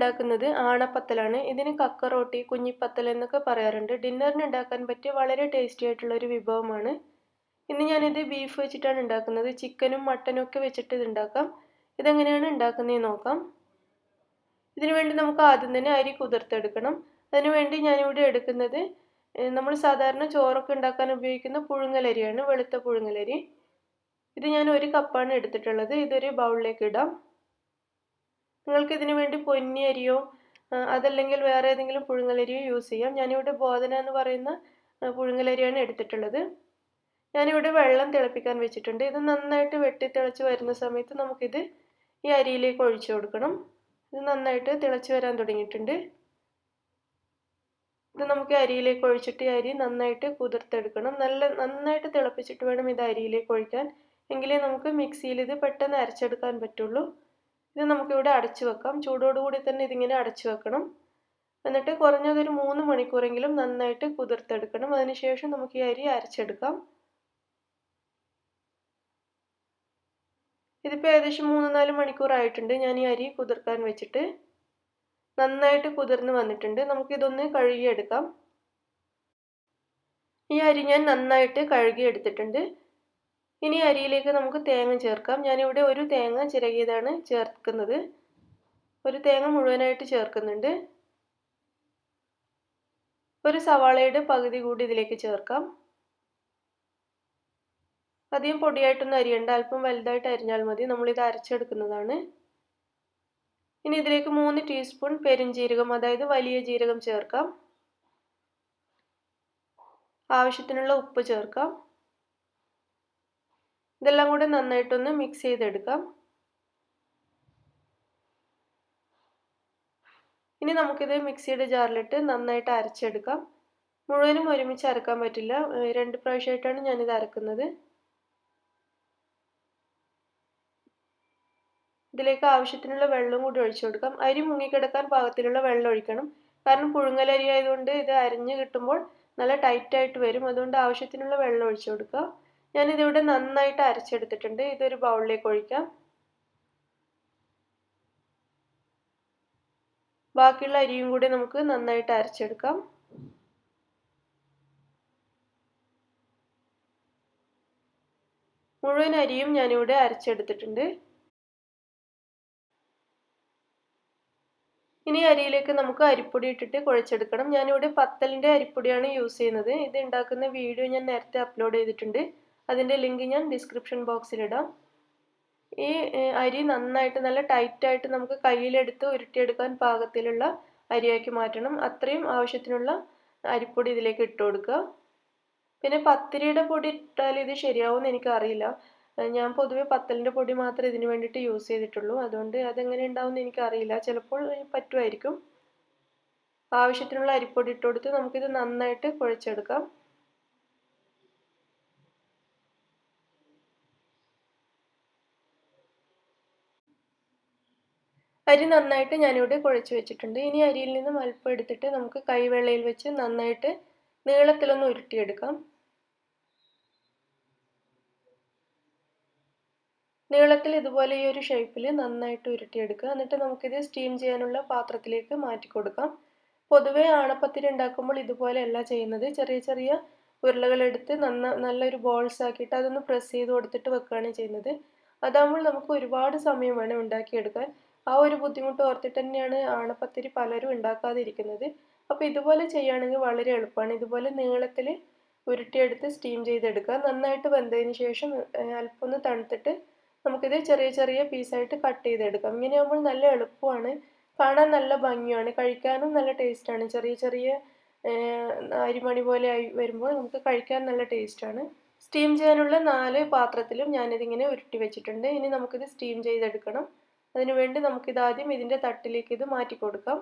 ഉണ്ടാക്കുന്നത് ആണപ്പത്തലാണ്. ഇതിന് കക്ക റോട്ടി, കുഞ്ഞിപ്പത്തൽ എന്നൊക്കെ പറയാറുണ്ട്. ഡിന്നറിന് ഉണ്ടാക്കാൻ പറ്റിയ വളരെ ടേസ്റ്റി ആയിട്ടുള്ള ഒരു വിഭവമാണ്. ഇന്ന് ഞാനിത് ബീഫ് വെച്ചിട്ടാണ് ഉണ്ടാക്കുന്നത്. ചിക്കനും മട്ടനും ഒക്കെ വെച്ചിട്ട് ഇത് ഉണ്ടാക്കാം. ഇതെങ്ങനെയാണ് ഉണ്ടാക്കുന്നതെന്ന് നോക്കാം. ഇതിനു വേണ്ടി നമുക്ക് ആദ്യം തന്നെ അരി കുതിർത്തെടുക്കണം. അതിനുവേണ്ടി ഞാനിവിടെ എടുക്കുന്നത് നമ്മൾ സാധാരണ ചോറൊക്കെ ഉണ്ടാക്കാൻ ഉപയോഗിക്കുന്ന പുഴുങ്ങലരിയാണ്, വെളുത്ത പുഴുങ്ങലരി. ഇത് ഞാൻ 1 കപ്പാണ് എടുത്തിട്ടുള്ളത്. ഇതൊരു ബൗളിലേക്ക് ഇടാം. നിങ്ങൾക്ക് ഇതിനു വേണ്ടി പൊന്നി അരിയോ അതല്ലെങ്കിൽ വേറെ ഏതെങ്കിലും പുഴുങ്ങലരിയോ യൂസ് ചെയ്യാം. ഞാനിവിടെ ബോധന എന്ന് പറയുന്ന പുഴുങ്ങലരിയാണ് എടുത്തിട്ടുള്ളത്. ഞാനിവിടെ വെള്ളം തിളപ്പിക്കാൻ വെച്ചിട്ടുണ്ട്. ഇത് നന്നായിട്ട് വെട്ടിത്തിളച്ച് വരുന്ന സമയത്ത് നമുക്കിത് ഈ അരിയിലേക്ക് ഒഴിച്ചു കൊടുക്കണം. ഇത് നന്നായിട്ട് തിളച്ച് വരാൻ തുടങ്ങിയിട്ടുണ്ട്. ഇത് നമുക്ക് അരിയിലേക്ക് ഒഴിച്ചിട്ട് ഈ അരി നന്നായിട്ട് കുതിർത്തെടുക്കണം. നന്നായിട്ട് തിളപ്പിച്ചിട്ട് വേണം ഇത് അരിയിലേക്ക് ഒഴിക്കാൻ. എങ്കിലേ നമുക്ക് മിക്സിയിൽ ഇത് പെട്ടെന്ന് അരച്ചെടുക്കാൻ പറ്റുള്ളൂ. ഇത് നമുക്കിവിടെ അടച്ചു വെക്കാം. ചൂടോടുകൂടി തന്നെ ഇതിങ്ങനെ അടച്ചു വെക്കണം. എന്നിട്ട് കുറഞ്ഞതൊരു 3 മണിക്കൂറെങ്കിലും നന്നായിട്ട് കുതിർത്തെടുക്കണം. അതിനുശേഷം നമുക്ക് ഈ അരി അരച്ചെടുക്കാം. ഇതിപ്പോൾ ഏകദേശം 3-4 മണിക്കൂറായിട്ടുണ്ട് ഞാൻ ഈ അരി കുതിർക്കാൻ വെച്ചിട്ട്. നന്നായിട്ട് കുതിർന്ന് വന്നിട്ടുണ്ട്. നമുക്കിതൊന്ന് കഴുകിയെടുക്കാം. ഈ അരി ഞാൻ നന്നായിട്ട് കഴുകിയെടുത്തിട്ടുണ്ട്. ഇനി അരിയിലേക്ക് നമുക്ക് തേങ്ങ ചേർക്കാം. ഞാനിവിടെ 1 തേങ്ങ ചിരകിയതാണ് ചേർക്കുന്നത്. 1 തേങ്ങ മുഴുവനായിട്ട് ചേർക്കുന്നുണ്ട്. 1 സവാളയുടെ പകുതി കൂടി ഇതിലേക്ക് ചേർക്കാം. അധികം പൊടിയായിട്ടൊന്നും അരിയണ്ട, അല്പം വലുതായിട്ട് അരിഞ്ഞാൽ മതി. നമ്മളിത് അരച്ചെടുക്കുന്നതാണ്. ഇനി ഇതിലേക്ക് 3 ടീസ്പൂൺ പെരുംജീരകം, അതായത് വലിയ ജീരകം ചേർക്കാം. ആവശ്യത്തിനുള്ള ഉപ്പ് ചേർക്കാം. ഇതെല്ലാം കൂടെ നന്നായിട്ടൊന്ന് മിക്സ് ചെയ്തെടുക്കാം. ഇനി നമുക്കിത് മിക്സിയുടെ ജാറിലിട്ട് നന്നായിട്ട് അരച്ചെടുക്കാം. മുഴുവനും ഒരുമിച്ച് അരക്കാൻ പറ്റില്ല, 2 പ്രാവശ്യമായിട്ടാണ് ഞാനിത് അരക്കുന്നത്. ഇതിലേക്ക് ആവശ്യത്തിനുള്ള വെള്ളം കൂടി ഒഴിച്ചു കൊടുക്കാം. അരി മുങ്ങിക്കിടക്കാൻ പാകത്തിലുള്ള വെള്ളം ഒഴിക്കണം. കാരണം പുഴുങ്ങലരി ആയതുകൊണ്ട് ഇത് അരിഞ്ഞ് കിട്ടുമ്പോൾ നല്ല ടൈറ്റായിട്ട് വരും. അതുകൊണ്ട് ആവശ്യത്തിനുള്ള വെള്ളം ഒഴിച്ചു കൊടുക്കുക. ഞാനിതിവിടെ നന്നായിട്ട് അരച്ചെടുത്തിട്ടുണ്ട്. ഇതൊരു ബൗളിലേക്ക് ഒഴിക്കാം. ബാക്കിയുള്ള അരിയും കൂടി നമുക്ക് നന്നായിട്ട് അരച്ചെടുക്കാം. മുഴുവൻ അരിയും ഞാനിവിടെ അരച്ചെടുത്തിട്ടുണ്ട്. ഇനി അരിയിലേക്ക് നമുക്ക് അരിപ്പൊടി ഇട്ടിട്ട് കുഴച്ചെടുക്കണം. ഞാനിവിടെ പത്തലിൻ്റെ അരിപ്പൊടിയാണ് യൂസ് ചെയ്യുന്നത്. ഇത് ഉണ്ടാക്കുന്ന വീഡിയോ ഞാൻ നേരത്തെ അപ്ലോഡ് ചെയ്തിട്ടുണ്ട്. അതിൻ്റെ ലിങ്ക് ഞാൻ ഡിസ്ക്രിപ്ഷൻ ബോക്സിലിടാം. ഈ അരി നന്നായിട്ട് നല്ല ടൈറ്റായിട്ട് നമുക്ക് കയ്യിലെടുത്ത് ഉരുട്ടിയെടുക്കാൻ പാകത്തിലുള്ള അരിയാക്കി മാറ്റണം. അത്രയും ആവശ്യത്തിനുള്ള അരിപ്പൊടി ഇതിലേക്ക് ഇട്ട് കൊടുക്കുക. പിന്നെ പത്തിരിയുടെ പൊടി ഇട്ടാൽ ഇത് ശരിയാവുമെന്ന് എനിക്കറിയില്ല. ഞാൻ പൊതുവെ പത്തലിൻ്റെ പൊടി മാത്രമേ ഇതിന് വേണ്ടിയിട്ട് യൂസ് ചെയ്തിട്ടുള്ളൂ. അതുകൊണ്ട് അതെങ്ങനെ ഉണ്ടാവുമെന്ന് എനിക്കറിയില്ല. ചിലപ്പോൾ പറ്റുമായിരിക്കും. ആവശ്യത്തിനുള്ള അരിപ്പൊടി ഇട്ട് കൊടുത്ത് നമുക്കിത് നന്നായിട്ട് കുഴച്ചെടുക്കാം. അരി നന്നായിട്ട് ഞാനിവിടെ കുഴച്ച് വെച്ചിട്ടുണ്ട്. ഇനി അരിയിൽ നിന്നും അല്പം എടുത്തിട്ട് നമുക്ക് കൈവെള്ളയിൽ വെച്ച് നന്നായിട്ട് നീളത്തിലൊന്ന് ഉരുട്ടിയെടുക്കാം. നീളത്തിൽ ഇതുപോലെ ഈ ഒരു ഷേപ്പിൽ നന്നായിട്ട് ഉരുട്ടിയെടുക്കുക. എന്നിട്ട് നമുക്കിത് സ്റ്റീം ചെയ്യാനുള്ള പാത്രത്തിലേക്ക് മാറ്റി കൊടുക്കാം. പൊതുവേ ആണപ്പത്തിരി ഉണ്ടാക്കുമ്പോൾ ഇതുപോലെയല്ല ചെയ്യുന്നത്. ചെറിയ ചെറിയ ഉരുളകളെടുത്ത് നല്ലൊരു ബോൾസ് ആക്കിയിട്ട് അതൊന്ന് പ്രസ് ചെയ്ത് കൊടുത്തിട്ട് വെക്കുകയാണ് ചെയ്യുന്നത്. അതാകുമ്പോൾ നമുക്ക് ഒരുപാട് സമയം വേണം ഉണ്ടാക്കിയെടുക്കാൻ. ആ ഒരു ബുദ്ധിമുട്ട് ഓർത്തിട്ട് തന്നെയാണ് ആണപ്പത്തിരി പലരും ഉണ്ടാക്കാതിരിക്കുന്നത്. അപ്പോൾ ഇതുപോലെ ചെയ്യുകയാണെങ്കിൽ വളരെ എളുപ്പമാണ്. ഇതുപോലെ നീളത്തിൽ ഉരുട്ടിയെടുത്ത് സ്റ്റീം ചെയ്തെടുക്കുക. നന്നായിട്ട് വെന്തതിന് ശേഷം അല്പം ഒന്ന് തണുത്തിട്ട് നമുക്കിത് ചെറിയ ചെറിയ പീസായിട്ട് കട്ട് ചെയ്തെടുക്കാം. ഇങ്ങനെയാകുമ്പോൾ നല്ല എളുപ്പമാണ്, കാണാൻ നല്ല ഭംഗിയാണ്, കഴിക്കാനും നല്ല ടേസ്റ്റാണ്. ചെറിയ ചെറിയ അരിമണി പോലെ ആയി വരുമ്പോൾ നമുക്ക് കഴിക്കാൻ നല്ല ടേസ്റ്റാണ്. സ്റ്റീം ചെയ്യാനുള്ള 4 പാത്രത്തിലും ഞാനിതിങ്ങനെ ഉരുട്ടി വെച്ചിട്ടുണ്ട്. ഇനി നമുക്കിത് സ്റ്റീം ചെയ്തെടുക്കണം. അതിനുവേണ്ടി നമുക്കിതാദ്യം ഇതിൻ്റെ തട്ടിലേക്ക് ഇത് മാറ്റി കൊടുക്കാം.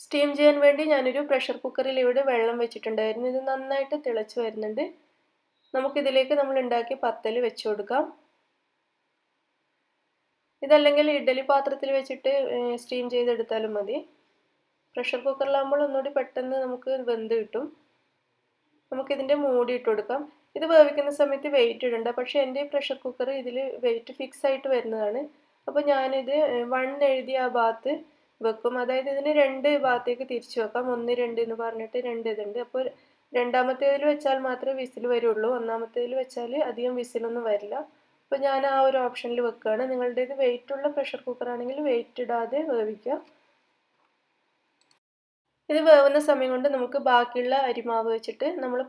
സ്റ്റീം ചെയ്യാൻ വേണ്ടി ഞാനൊരു പ്രഷർ കുക്കറിൽ ഇവിടെ വെള്ളം വെച്ചിട്ടുണ്ടായിരുന്നു. ഇത് നന്നായിട്ട് തിളച്ച് വരുന്നുണ്ട്. നമുക്കിതിലേക്ക് നമ്മൾ ഉണ്ടാക്കിയ പത്തൽ വെച്ച് കൊടുക്കാം. ഇതല്ലെങ്കിൽ ഇഡ്ഡലി പാത്രത്തിൽ വെച്ചിട്ട് സ്റ്റീം ചെയ്തെടുത്താലും മതി. പ്രഷർ കുക്കറിലാകുമ്പോൾ ഒന്നുകൂടി പെട്ടെന്ന് നമുക്ക് വെന്ത് കിട്ടും. നമുക്കിതിൻ്റെ മൂടി ഇട്ട് കൊടുക്കാം. ഇത് വേവിക്കുന്ന സമയത്ത് വെയിറ്റ് ഇടണ്ട. പക്ഷേ എൻ്റെ പ്രഷർ കുക്കർ ഇതിൽ വെയിറ്റ് ഫിക്സ് ആയിട്ട് വരുന്നതാണ്. അപ്പോൾ ഞാനിത് 1 എഴുതിയ ആ ഭാഗത്ത് വെക്കും. അതായത് ഇതിന് 2 ഭാഗത്തേക്ക് തിരിച്ചു വെക്കാം. 1, 2 എന്ന് പറഞ്ഞിട്ട് 2 ഇതുണ്ട്. അപ്പോൾ രണ്ടാമത്തേതിൽ വെച്ചാൽ മാത്രമേ വിസിൽ വരുള്ളൂ. ഒന്നാമത്തേതിൽ വെച്ചാൽ അധികം വിസിലൊന്നും വരില്ല. അപ്പോൾ ഞാൻ ആ ഒരു ഓപ്ഷനിൽ വെക്കുകയാണ്. നിങ്ങളുടേത് വെയിറ്റുള്ള പ്രഷർ കുക്കർ ആണെങ്കിൽ വെയിറ്റ് ഇടാതെ വേവിക്കുക. ഇത് വേവുന്ന സമയം കൊണ്ട് നമുക്ക് ബാക്കിയുള്ള അരിമാവ് വെച്ചിട്ട് നമ്മൾ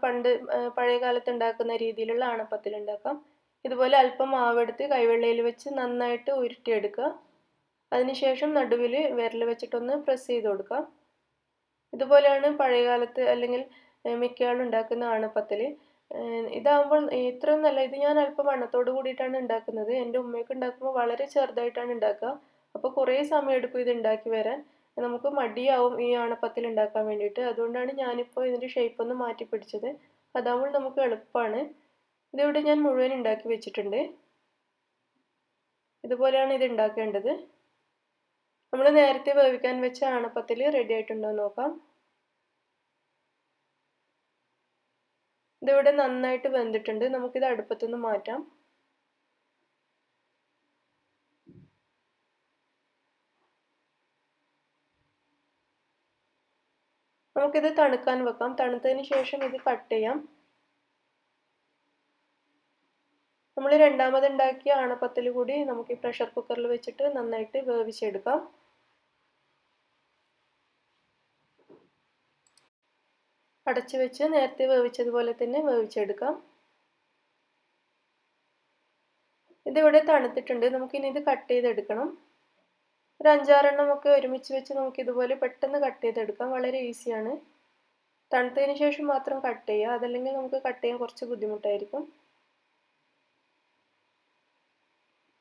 പഴയ കാലത്ത് ഉണ്ടാക്കുന്ന രീതിയിലുള്ള ആണപ്പത്തിൽ ഉണ്ടാക്കാം. ഇതുപോലെ അല്പം മാവെടുത്ത് കൈവെള്ളയിൽ വെച്ച് നന്നായിട്ട് ഉരുട്ടിയെടുക്കുക. അതിനുശേഷം നടുവിൽ വിരൽ വെച്ചിട്ടൊന്ന് പ്രസ് ചെയ്ത് കൊടുക്കാം. ഇതുപോലെയാണ് പഴയകാലത്ത് അല്ലെങ്കിൽ മിക്ക ആളും ഉണ്ടാക്കുന്ന ആണപ്പത്തിൽ. ഇതാകുമ്പോൾ ഇത്രയും നല്ല, ഇത് ഞാൻ അല്പം വണ്ണത്തോട് കൂടിയിട്ടാണ് ഉണ്ടാക്കുന്നത്. എൻ്റെ ഉമ്മയൊക്കെ ഉണ്ടാക്കുമ്പോൾ വളരെ ചെറുതായിട്ടാണ് ഉണ്ടാക്കുക. അപ്പോൾ കുറേ സമയം എടുക്കും ഇത് ഉണ്ടാക്കി വരാൻ. നമുക്ക് മടിയാവും ഈ ആണപ്പത്തിൽ ഉണ്ടാക്കാൻ വേണ്ടിയിട്ട്. അതുകൊണ്ടാണ് ഞാനിപ്പോൾ ഇതിൻ്റെ ഷേപ്പ് ഒന്ന് മാറ്റി പിടിച്ചത്. അതാകുമ്പോൾ നമുക്ക് എളുപ്പമാണ്. ഇതിവിടെ ഞാൻ മുഴുവൻ ഉണ്ടാക്കി വെച്ചിട്ടുണ്ട്. ഇതുപോലെയാണ് ഇത് ഉണ്ടാക്കേണ്ടത്. നമ്മൾ നേരത്തെ വേവിക്കാൻ വെച്ച ആണപ്പത്തിൽ റെഡി ആയിട്ടുണ്ടോ എന്ന് നോക്കാം. ഇതിവിടെ നന്നായിട്ട് വെന്തിട്ടുണ്ട്. നമുക്കിത് അടുപ്പത്തുനിന്ന് മാറ്റാം. നമുക്കിത് തണുക്കാൻ വെക്കാം. തണുത്തതിന് ശേഷം ഇത് കട്ട് ചെയ്യാം. നമ്മൾ രണ്ടാമത് ഉണ്ടാക്കിയ ആണപ്പത്തിൽ കൂടി നമുക്ക് ഈ പ്രഷർ കുക്കറിൽ വെച്ചിട്ട് നന്നായിട്ട് വേവിച്ചെടുക്കാം. അടച്ചു വെച്ച് നേരത്തെ വേവിച്ചതുപോലെ തന്നെ വേവിച്ചെടുക്കാം. ഇതിവിടെ തണുത്തിട്ടുണ്ട്. നമുക്കിനി ഇത് കട്ട് ചെയ്തെടുക്കണം. ഒരു 5-6 ഒക്കെ ഒരുമിച്ച് വെച്ച് നമുക്ക് ഇതുപോലെ പെട്ടെന്ന് കട്ട് ചെയ്തെടുക്കാം. വളരെ ഈസിയാണ്. തണുത്തതിന് ശേഷം മാത്രം കട്ട് ചെയ്യുക. അതല്ലെങ്കിൽ നമുക്ക് കട്ട് ചെയ്യാൻ കുറച്ച് ബുദ്ധിമുട്ടായിരിക്കും.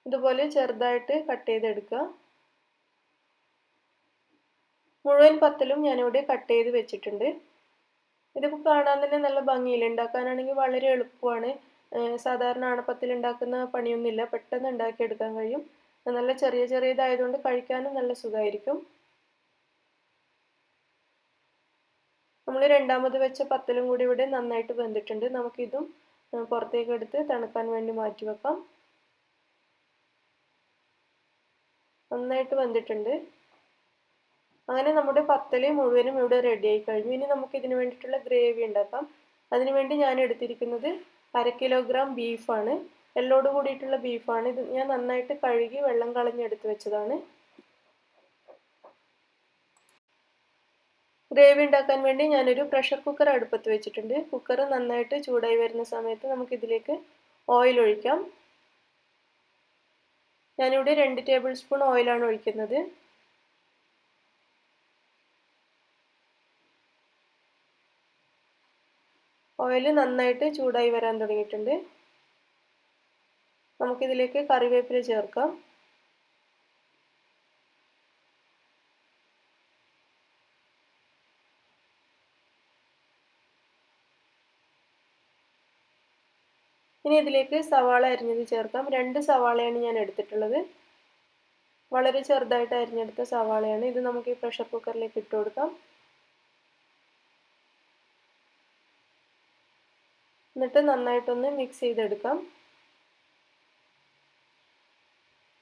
ഇതുപോലെ ചെറുതായിട്ട് കട്ട് ചെയ്തെടുക്കുക. മുഴുവൻ പത്തലും ഞാനിവിടെ കട്ട് ചെയ്ത് വെച്ചിട്ടുണ്ട്. ഇതിപ്പോൾ കാണാൻ തന്നെ നല്ല ഭംഗിയില്ല. ഉണ്ടാക്കാനാണെങ്കിൽ വളരെ എളുപ്പമാണ്. സാധാരണ ആണപ്പത്തിൽ ഉണ്ടാക്കുന്ന പണിയൊന്നുമില്ല. പെട്ടെന്ന് ഉണ്ടാക്കിയെടുക്കാൻ കഴിയും. നല്ല ചെറിയ ചെറിയതായതുകൊണ്ട് കഴിക്കാനും നല്ല സുഖമായിരിക്കും. നമ്മൾ രണ്ടാമത് വെച്ച പത്തലും കൂടി ഇവിടെ നന്നായിട്ട് വെന്തിട്ടുണ്ട്. നമുക്കിതും പുറത്തേക്ക് എടുത്ത് തണുക്കാൻ വേണ്ടി മാറ്റി വെക്കാം. നന്നായിട്ട് വെന്തിട്ടുണ്ട്. അങ്ങനെ നമ്മുടെ പത്തല് മുഴുവനും ഇവിടെ റെഡി ആയി കഴിഞ്ഞു. ഇനി നമുക്ക് ഇതിന് വേണ്ടിയിട്ടുള്ള ഗ്രേവി ഉണ്ടാക്കാം. അതിനുവേണ്ടി ഞാൻ എടുത്തിരിക്കുന്നത് 1/2 കിലോഗ്രാം ബീഫാണ്. എല്ലോട് കൂടിയിട്ടുള്ള ബീഫാണ്. ഇത് ഞാൻ നന്നായിട്ട് കഴുകി വെള്ളം കളഞ്ഞെടുത്ത് വെച്ചതാണ്. ഗ്രേവി ഉണ്ടാക്കാൻ വേണ്ടി ഞാനൊരു പ്രഷർ കുക്കർ അടുപ്പത്ത് വെച്ചിട്ടുണ്ട്. കുക്കർ നന്നായിട്ട് ചൂടായി വരുന്ന സമയത്ത് നമുക്കിതിലേക്ക് ഓയിൽ ഒഴിക്കാം. ഞാനിവിടെ 2 ടേബിൾ സ്പൂൺ ഓയിലാണ് ഒഴിക്കുന്നത്. ഓയിൽ നന്നായിട്ട് ചൂടായി വരാൻ തുടങ്ങിയിട്ടുണ്ട്. നമുക്കിതിലേക്ക് കറിവേപ്പില ചേർക്കാം. ഇനി ഇതിലേക്ക് സവാള അരിഞ്ഞത് ചേർക്കാം. 2 സവാളയാണ് ഞാൻ എടുത്തിട്ടുള്ളത്. വളരെ ചെറുതായിട്ട് അരിഞ്ഞെടുത്ത സവാളയാണ്. ഇത് നമുക്ക് ഈ പ്രഷർ കുക്കറിലേക്ക് ഇട്ട് കൊടുക്കാം. എന്നിട്ട് നന്നായിട്ടൊന്ന് മിക്സ് ചെയ്തെടുക്കാം.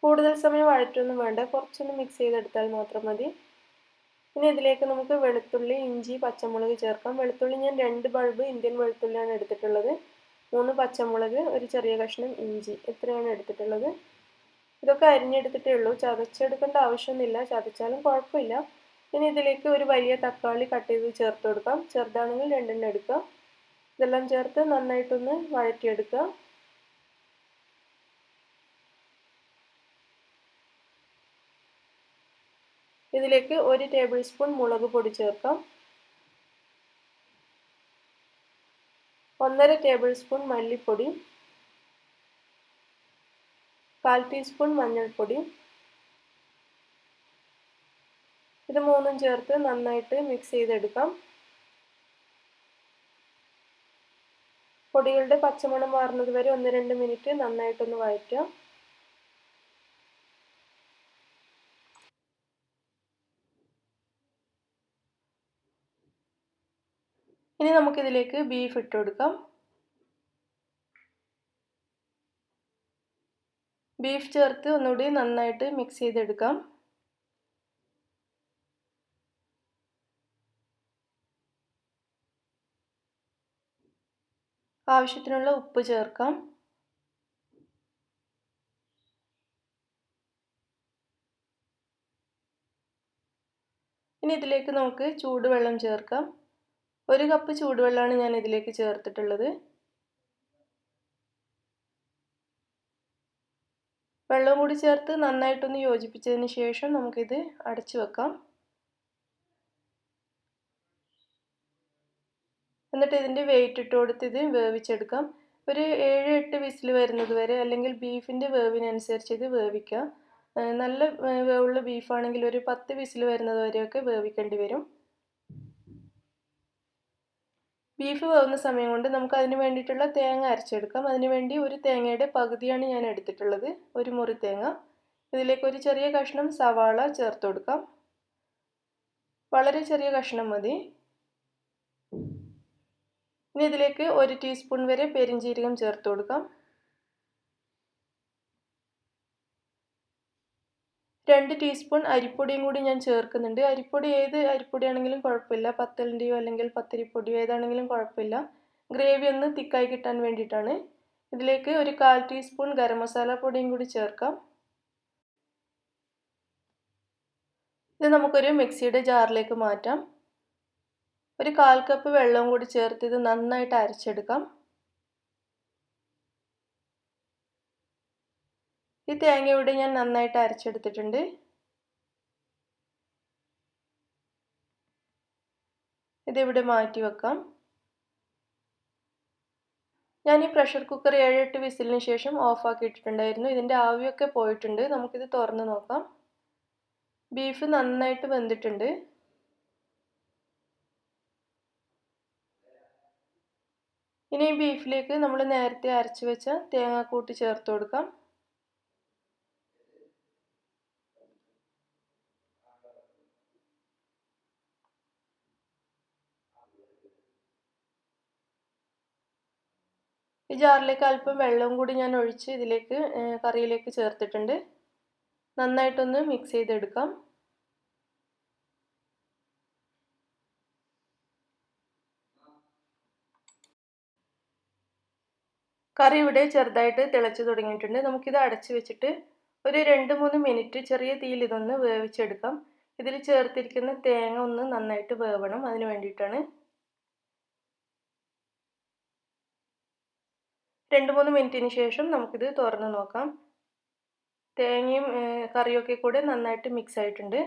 കൂടുതൽ സമയം വഴറ്റൊന്നും വേണ്ട, കുറച്ചൊന്ന് മിക്സ് ചെയ്തെടുത്താൽ മാത്രം മതി. ഇനി ഇതിലേക്ക് നമുക്ക് വെളുത്തുള്ളി, ഇഞ്ചി, പച്ചമുളക് ചേർക്കാം. വെളുത്തുള്ളി ഞാൻ 2 ബൾബ് ഇന്ത്യൻ വെളുത്തുള്ളിയാണ് എടുത്തിട്ടുള്ളത്. 3 പച്ചമുളക്, ഒരു ചെറിയ കഷ്ണം ഇഞ്ചി, ഇത്രയാണ് എടുത്തിട്ടുള്ളത്. ഇതൊക്കെ അരിഞ്ഞെടുത്തിട്ടേ ഉള്ളൂ. ചതച്ചെടുക്കേണ്ട ആവശ്യമൊന്നുമില്ല. ചതച്ചാലും കുഴപ്പമില്ല. ഇനി ഇതിലേക്ക് ഒരു വലിയ തക്കാളി കട്ട് ചെയ്ത് ചേർത്ത് കൊടുക്കാം. ചെറുതാണെങ്കിൽ 2 എടുക്കുക. ഇതെല്ലാം ചേർത്ത് നന്നായിട്ടൊന്ന് വഴറ്റിയെടുക്കുക. ഇതിലേക്ക് 1 ടേബിൾ സ്പൂൺ മുളക് പൊടി ചേർക്കാം. 1/2 ടേബിൾ സ്പൂൺ മല്ലിപ്പൊടി, 1/4 ടീസ്പൂൺ മഞ്ഞൾപ്പൊടി. ഇത് മൂന്നും ചേർത്ത് നന്നായിട്ട് മിക്സ് ചെയ്തെടുക്കാം. പൊടികളുടെ പച്ചമണം മാറുന്നത് വരെ 1-2 മിനിറ്റ് നന്നായിട്ടൊന്ന് വഴറ്റുക. ഇനി നമുക്കിതിലേക്ക് ബീഫ് ഇട്ട് കൊടുക്കാം. ബീഫ് ചേർത്ത് ഒന്നുകൂടി നന്നായിട്ട് മിക്സ് ചെയ്തെടുക്കാം. ആവശ്യത്തിനുള്ള ഉപ്പ് ചേർക്കാം. ഇനി ഇതിലേക്ക് നമുക്ക് ചൂടുവെള്ളം ചേർക്കാം. 1 കപ്പ് ചൂടുവെള്ളമാണ് ഞാൻ ഇതിലേക്ക് ചേർത്തിട്ടുള്ളത്. വെള്ളം കൂടി ചേർത്ത് നന്നായിട്ടൊന്ന് യോജിപ്പിച്ചതിന് ശേഷം നമുക്കിത് അടച്ചു വെക്കാം. എന്നിട്ട് ഇതിൻ്റെ വെയിറ്റ് ഇട്ട് കൊടുത്ത് ഇത് വേവിച്ചെടുക്കാം. ഒരു 7-8 വിസിൽ വരുന്നത് വരെ, അല്ലെങ്കിൽ ബീഫിൻ്റെ വേവിനനുസരിച്ച് ഇത് വേവിക്കുക. നല്ല വേവുള്ള ബീഫാണെങ്കിൽ ഒരു 10 വിസിൽ വരുന്നത് വരെയൊക്കെ വേവിക്കേണ്ടി വരും. ബീഫ് വേവുന്ന സമയം കൊണ്ട് നമുക്ക് അതിന് വേണ്ടിയിട്ടുള്ള തേങ്ങ അരച്ചെടുക്കാം. അതിന് വേണ്ടി ഒരു തേങ്ങയുടെ പകുതിയാണ് ഞാൻ എടുത്തിട്ടുള്ളത്, ഒരു മുറി തേങ്ങ. ഇതിലേക്ക് ഒരു ചെറിയ കഷ്ണം സവാള ചേർത്ത് കൊടുക്കാം. വളരെ ചെറിയ കഷ്ണം മതി. ഇനി ഇതിലേക്ക് 1 ടീസ്പൂൺ വരെ പെരിഞ്ജീരകം ചേർത്ത് കൊടുക്കാം. 2 ടീസ്പൂൺ അരിപ്പൊടിയും കൂടി ഞാൻ ചേർക്കുന്നുണ്ട്. അരിപ്പൊടി ഏത് അരിപ്പൊടിയാണെങ്കിലും കുഴപ്പമില്ല, പത്തലിൻ്റെയോ അല്ലെങ്കിൽ പത്തിരിപ്പൊടിയോ ഏതാണെങ്കിലും കുഴപ്പമില്ല. ഗ്രേവി ഒന്ന് തിക്കായി കിട്ടാൻ വേണ്ടിയിട്ടാണ്. ഇതിലേക്ക് ഒരു 1/4 ടീസ്പൂൺ ഗരം മസാല പൊടിയും കൂടി ചേർക്കാം. ഇത് നമുക്കൊരു മിക്സിയുടെ ജാറിലേക്ക് മാറ്റാം. ഒരു 1/4 കപ്പ് വെള്ളവും കൂടി ചേർത്ത് ഇത് നന്നായിട്ട് അരച്ചെടുക്കാം. ഈ തേങ്ങ ഇവിടെ ഞാൻ നന്നായിട്ട് അരച്ചെടുത്തിട്ടുണ്ട്. ഇതിവിടെ മാറ്റി വെക്കാം. ഞാൻ ഈ പ്രഷർ കുക്കർ 7-8 വിസിലിന് ശേഷം ഓഫാക്കിയിട്ടുണ്ടായിരുന്നു. ഇതിൻ്റെ ആവിയൊക്കെ പോയിട്ടുണ്ട്. നമുക്കിത് തുറന്ന് നോക്കാം. ബീഫ് നന്നായിട്ട് വെന്തിട്ടുണ്ട്. ഇനി ഈ ബീഫിലേക്ക് നമ്മൾ നേരത്തെ അരച്ചു വെച്ച തേങ്ങാക്കൂട്ട് ചേർത്ത് കൊടുക്കാം. ഈ ജാറിലേക്ക് അല്പം വെള്ളവും കൂടി ഞാൻ ഒഴിച്ച് ഇതിലേക്ക് കറിയിലേക്ക് ചേർത്തിട്ടുണ്ട്. നന്നായിട്ടൊന്ന് മിക്സ് ചെയ്തെടുക്കാം. കറി ഇവിടെ ചെറുതായിട്ട് തിളച്ച് തുടങ്ങിയിട്ടുണ്ട്. നമുക്കിത് അടച്ചു വെച്ചിട്ട് ഒരു 2-3 മിനിറ്റ് ചെറിയ തീയിൽ ഇതൊന്ന് വേവിച്ചെടുക്കാം. ഇതിൽ ചേർത്തിരിക്കുന്ന തേങ്ങ ഒന്ന് നന്നായിട്ട് വേവണം, അതിന് വേണ്ടിയിട്ടാണ്. 2-3 മിനിറ്റിന് ശേഷം നമുക്കിത് തുറന്ന് നോക്കാം. തേങ്ങയും കറിയൊക്കെ കൂടെ നന്നായിട്ട് മിക്സ് ആയിട്ടുണ്ട്.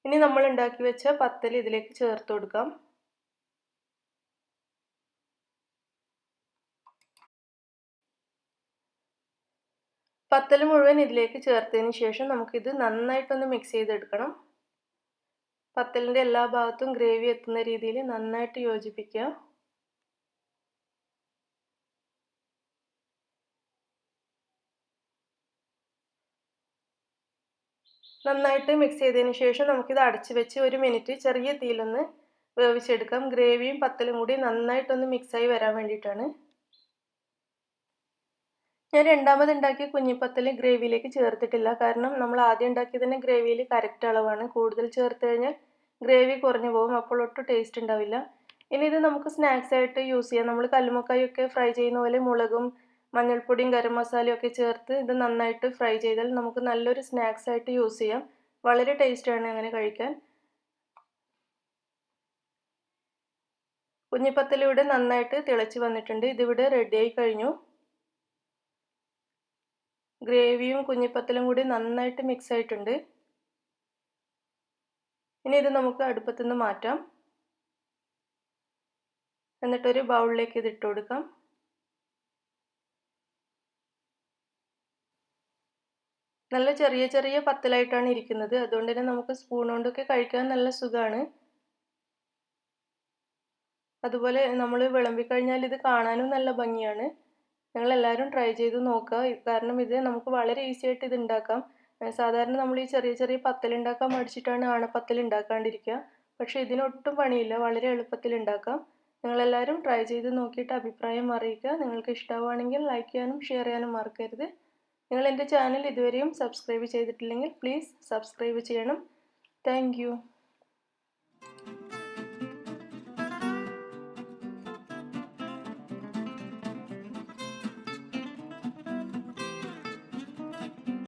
ഇനി നമ്മൾ ഉണ്ടാക്കി വെച്ച പത്തൽ ഇതിലേക്ക് ചേർത്ത് കൊടുക്കാം. പത്തൽ മുഴുവൻ ഇതിലേക്ക് ചേർത്തതിന് ശേഷം നമുക്കിത് നന്നായിട്ടൊന്ന് മിക്സ് ചെയ്തെടുക്കണം. പത്തലിൻ്റെ എല്ലാ ഭാഗത്തും ഗ്രേവി എത്തുന്ന രീതിയിൽ നന്നായിട്ട് യോജിപ്പിക്കുക. നന്നായിട്ട് മിക്സ് ചെയ്തതിന് ശേഷം നമുക്കിത് അടച്ചു വെച്ച് 1 മിനിറ്റ് ചെറിയ തീയിലൊന്ന് വേവിച്ചെടുക്കാം. ഗ്രേവിയും പത്തലും കൂടി നന്നായിട്ടൊന്ന് മിക്സായി വരാൻ വേണ്ടിയിട്ടാണ്. ഞാൻ രണ്ടാമത് ഉണ്ടാക്കിയ കുഞ്ഞിപ്പത്തൽ ഗ്രേവിയിലേക്ക് ചേർത്തിട്ടില്ല. കാരണം നമ്മൾ ആദ്യം ഉണ്ടാക്കിയതിൻ്റെ ഗ്രേവിയിൽ കറക്റ്റ് അളവാണ്. കൂടുതൽ ചേർത്ത് കഴിഞ്ഞാൽ ഗ്രേവി കുറഞ്ഞു പോകും, അപ്പോൾ ഒട്ടും ടേസ്റ്റ് ഉണ്ടാവില്ല. ഇനി ഇത് നമുക്ക് സ്നാക്സ് ആയിട്ട് യൂസ് ചെയ്യാം. നമ്മൾ കല്ലുമ്മക്കായൊക്കെ ഫ്രൈ ചെയ്യുന്ന പോലെ മുളകും മഞ്ഞൾപ്പൊടിയും ഗരം മസാലയും ഒക്കെ ചേർത്ത് ഇത് നന്നായിട്ട് ഫ്രൈ ചെയ്താൽ നമുക്ക് നല്ലൊരു സ്നാക്സ് ആയിട്ട് യൂസ് ചെയ്യാം. വളരെ ടേസ്റ്റാണ് അങ്ങനെ കഴിക്കാൻ. കുഞ്ഞിപ്പത്തൽ ഇവിടെ നന്നായിട്ട് തിളച്ച് വന്നിട്ടുണ്ട്. ഇതിവിടെ റെഡിയായി കഴിഞ്ഞു. ഗ്രേവിയും കുഞ്ഞിപ്പത്തലും കൂടി നന്നായിട്ട് മിക്സ് ആയിട്ടുണ്ട്. ഇനി ഇത് നമുക്ക് അടുപ്പത്തുനിന്ന് മാറ്റാം. എന്നിട്ടൊരു ബൗളിലേക്ക് ഇത് ഇട്ട് കൊടുക്കാം. നല്ല ചെറിയ ചെറിയ പത്തലായിട്ടാണ് ഇരിക്കുന്നത്. അതുകൊണ്ട് തന്നെ നമുക്ക് സ്പൂൺ കൊണ്ടൊക്കെ കഴിക്കാൻ നല്ല സുഖമാണ്. അതുപോലെ നമ്മൾ വിളമ്പിക്കഴിഞ്ഞാൽ ഇത് കാണാനും നല്ല ഭംഗിയാണ്. നിങ്ങളെല്ലാവരും ട്രൈ ചെയ്ത് നോക്കുക. കാരണം ഇത് നമുക്ക് വളരെ ഈസി ആയിട്ട് ഇത് ഉണ്ടാക്കാം. സാധാരണ നമ്മൾ ഈ ചെറിയ ചെറിയ പത്തൽ ഉണ്ടാക്കാൻ മടിച്ചിട്ടാണ് ആണപ്പത്തൽ ഉണ്ടാക്കാണ്ടിരിക്കുക. പക്ഷേ ഇതിനൊട്ടും പണിയില്ല, വളരെ എളുപ്പത്തിൽ ഉണ്ടാക്കാം. നിങ്ങളെല്ലാവരും ട്രൈ ചെയ്ത് നോക്കിയിട്ട് അഭിപ്രായം അറിയിക്കുക. നിങ്ങൾക്ക് ഇഷ്ടമാവുകയാണെങ്കിൽ ലൈക്ക് ചെയ്യാനും ഷെയർ ചെയ്യാനും മറക്കരുത്. നിങ്ങൾ എൻ്റെ ചാനൽ ഇതുവരെയും സബ്സ്ക്രൈബ് ചെയ്തിട്ടില്ലെങ്കിൽ പ്ലീസ് സബ്സ്ക്രൈബ് ചെയ്യണം. താങ്ക്